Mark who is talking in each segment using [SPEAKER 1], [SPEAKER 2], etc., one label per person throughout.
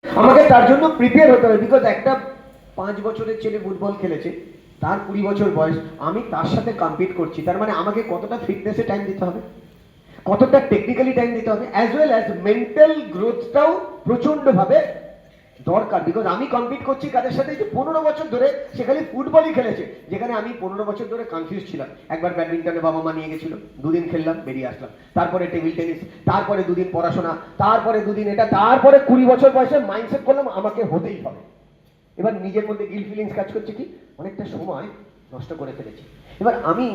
[SPEAKER 1] আমাকে তার জন্য প্রিপেয়ার হতে হবে, বিকজ একটা 5 বছরের ছেলে ফুটবল খেলেছে, তার 20 বছর বয়স, আমি তার সাথে কম্পিট করছি, তার মানে আমাকে কতটা ফিটনেসে টাইম দিতে হবে, কতটা টেকনিক্যালি টাইম দিতে হবে, অ্যাজ ওয়েল অ্যাজ মেন্টাল গ্রোথটাও প্রচন্ড ভাবে দরকার। বিকজ আমি কম্পিট করছি কাদের সাথে, যে 15 বছর ধরে সে খালি ফুটবলই খেলেছে, যেখানে আমি 15 বছর ধরে কনফিউজ ছিলাম। একবার ব্যাডমিন্টনে বাবা মা নিয়ে গেছিল, 2 দিন খেললাম, বেরিয়ে আসলাম। তারপরে টেবিল টেনিস, তারপরে 2 দিন পড়াশোনা, তারপরে 2 দিন এটা, তারপরে 20 বছর বয়সে মাইন্ডসেট করলাম আমাকে হতেই হবে। এবার নিজের মধ্যে গিল্ট ফিলিংস কাজ করছে, কি অনেকটা সময় নষ্ট করে ফেলেছি। এবার আমি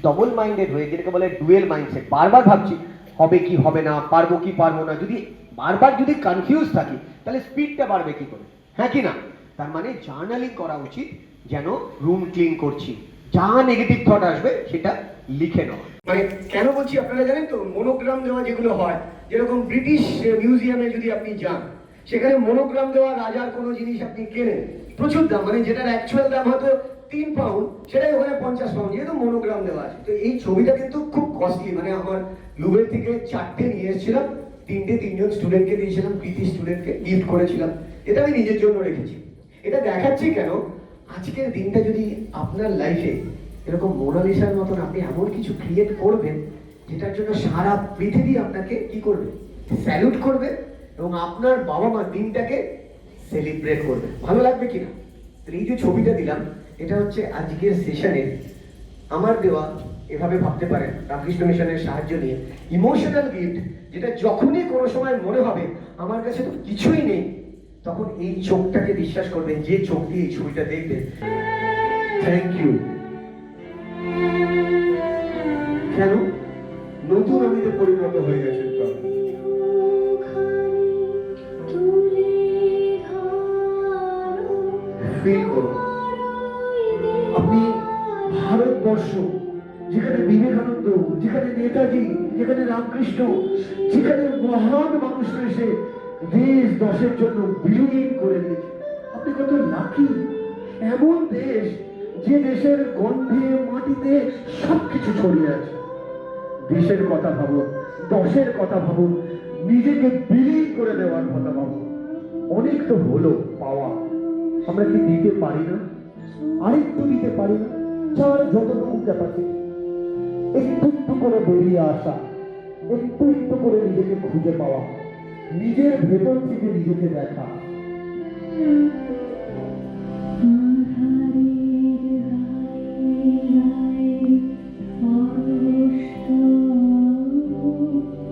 [SPEAKER 1] ডবল মাইন্ডেড হয়ে, যেটাকে বলে ডুয়েল মাইন্ডসেট, বারবার ভাবছি হবে কি হবে না, পারবো কি পারবো না। যদি বারবার যদি কনফিউজ থাকি, তাহলে স্পিডটা বাড়বে কি করে, হ্যাঁ কি না? তার মানে জার্নালিং করা উচিত, যেন রুম ক্লিন করছি, যা নেগেটিভ থট আসবে সেটা লিখে নেওয়া।
[SPEAKER 2] মানে কেন বলছি আপনারা জানেন তো, মনোগ্রাম দেওয়া যেগুলো হয়, যেরকম ব্রিটিশ মিউজিয়ামে যদি আপনি যান, সেখানে মনোগ্রাম দেওয়া রাজার কোনো জিনিস আপনি কেনেন, প্রচুর দাম, মানে যেটার অ্যাকচুয়াল দাম হয়তো 3 পাউন্ড, সেটাই ওখানে 50 পাউন্ড, যেহেতু মনোগ্রাম দেওয়া আছে। তো এই ছবিটা কিন্তু খুব কস্টলি, মানে আমার লুবের থেকে 4টে নিয়ে এসেছিলাম, 3টে 3জন স্টুডেন্টকে দিয়েছিলাম, কৃতি স্টুডেন্টকে গিফট করেছিলাম। এটা আমি নিজের জন্য রেখেছি। এটা দেখাচ্ছি কেন, আজকের দিনটা যদি আপনার লাইফে এরকম মোনালিসার মতন আপনি এমন কিছু ক্রিয়েট করবেন, যেটার জন্য সারা পৃথিবী আপনাকে কি করবে, স্যালুট করবে, এবং আপনার বাবা মা দিনটাকে সেলিব্রেট করবে, ভালো লাগবে কিনা? এই যে ছবিটা দিলাম, এটা হচ্ছে আজকের সেশনে আমার দেওয়া, এভাবে ভাবতে পারেন, রামকৃষ্ণ মিশনের সাহায্য নিয়ে ইমোশনাল গিফট, যেটা যখনই কোনো সময় মনে হবে আমার কাছে তো কিছুই নেই, তখন এই চোখটাকে বিশ্বাস করবেন, যে চোখ দিয়ে এই ছবিটা দেখবেন। Thank you. কেন? নতুন আমিতে পরিণত হয়ে গেছেন তো আপনি। ফিল করুন, আপনি ভারতবর্ষ, যেখানে বিবেকানন্দ, যেখানে নেতাজি, যেখানে রামকৃষ্ণ, যেখানে মহান মানুষরা এসে দেশ দশের জন্য বিলীন করে দিয়েছে, আপনি কত লাকি। এমন দেশ, যে দেশের গন্ধে মাটিতে সবকিছু ছড়িয়ে আছে। দেশের কথা ভাবুন, দশের কথা ভাবুন, নিজেকে বিলীন করে দেওয়ার কথা ভাবুন। অনেক তো হলো পাওয়া, আমরা কি দিতে পারি না? আরেকটু দিতে পারি না? যার যতটুকু ক্যাপাসিটি, একটু একটু করে বেরিয়ে আসা, একটু একটু করে নিজেকে খুঁজে পাওয়া, নিজের ভেতর থেকে নিজেকে দেখা।